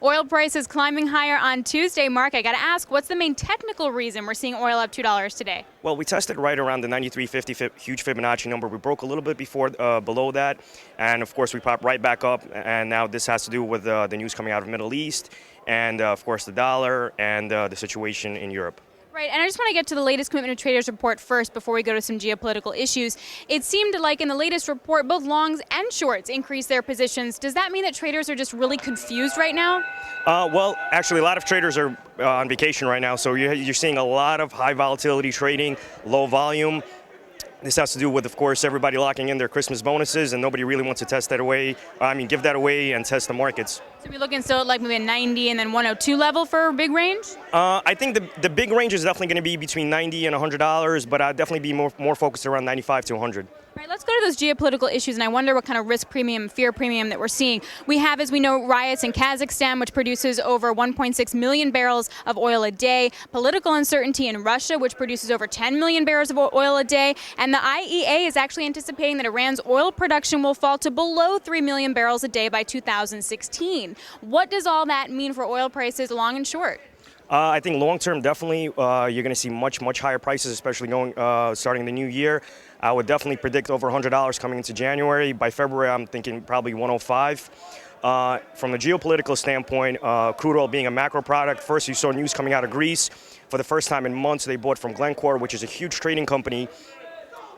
Oil prices climbing higher on Tuesday. Mark, I got to ask, what's the main technical reason we're seeing oil up $2 today? Well, we tested right around the 93.50 huge Fibonacci number. We broke a little bit before below that, and of course we popped right back up. And now this has to do with the news coming out of the Middle East, and of course the dollar and the situation in Europe. Right, and I just want to get to the latest Commitment of Traders report first before we go to some geopolitical issues. It seemed like in the latest report, both longs and shorts increased their positions. Does that mean that traders are just really confused right now? Well, actually, a lot of traders are on vacation right now, so you're seeing a lot of high volatility trading, low volume. This has to do with, of course, everybody locking in their Christmas bonuses, and nobody really wants to test that away. Give that away and test the markets. So we're looking still at like maybe a 90 and then 102 level for a big range? I think the big range is definitely going to be between $90 and $100, but I'd definitely be more focused around 95 to 100. All right, let's go to those geopolitical issues, and I wonder what kind of risk premium, fear premium that we're seeing. We have, as we know, riots in Kazakhstan, which produces over 1.6 million barrels of oil a day, political uncertainty in Russia, which produces over 10 million barrels of oil a day, and the IEA is actually anticipating that Iran's oil production will fall to below 3 million barrels a day by 2016. What does all that mean for oil prices, long and short? I think long-term, definitely, you're going to see much higher prices, especially starting the new year. I would definitely predict over $100 coming into January. By February, I'm thinking probably 105. From a geopolitical standpoint, crude oil being a macro product, first you saw news coming out of Greece. For the first time in months, they bought from Glencore, which is a huge trading company.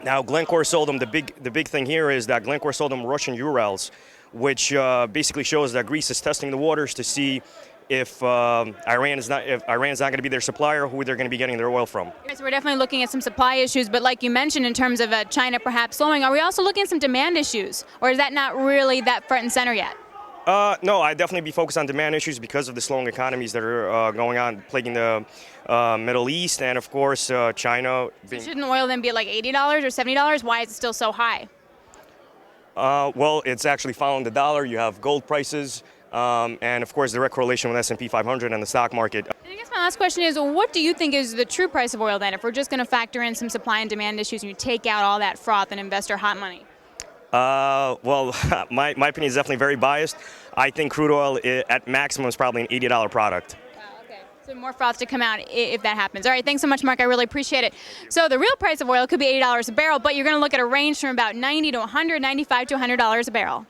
Now, Glencore sold them, the big thing here is that Glencore sold them Russian Urals, which basically shows that Greece is testing the waters to see if Iran's not going to be their supplier, who they're going to be getting their oil from. So we're definitely looking at some supply issues, but like you mentioned, in terms of China perhaps slowing, are we also looking at some demand issues, or is that not really that front and center yet? No, I'd definitely be focused on demand issues because of the slowing economies that are going on, plaguing the Middle East, and of course China. So shouldn't oil then be at like $80 or $70? Why is it still so high? Well, it's actually following the dollar. You have gold prices. And of course, direct correlation with S&P 500 and the stock market. I guess my last question is, what do you think is the true price of oil then, if we're just going to factor in some supply and demand issues and you take out all that froth and investor hot money? Well, my opinion is definitely very biased. I think crude oil at maximum is probably an $80 product. Okay. So more froth to come out if that happens. All right, thanks so much, Mark. I really appreciate it. So the real price of oil could be $80 a barrel, but you're going to look at a range from about $90 to $100, $95 to $100 a barrel.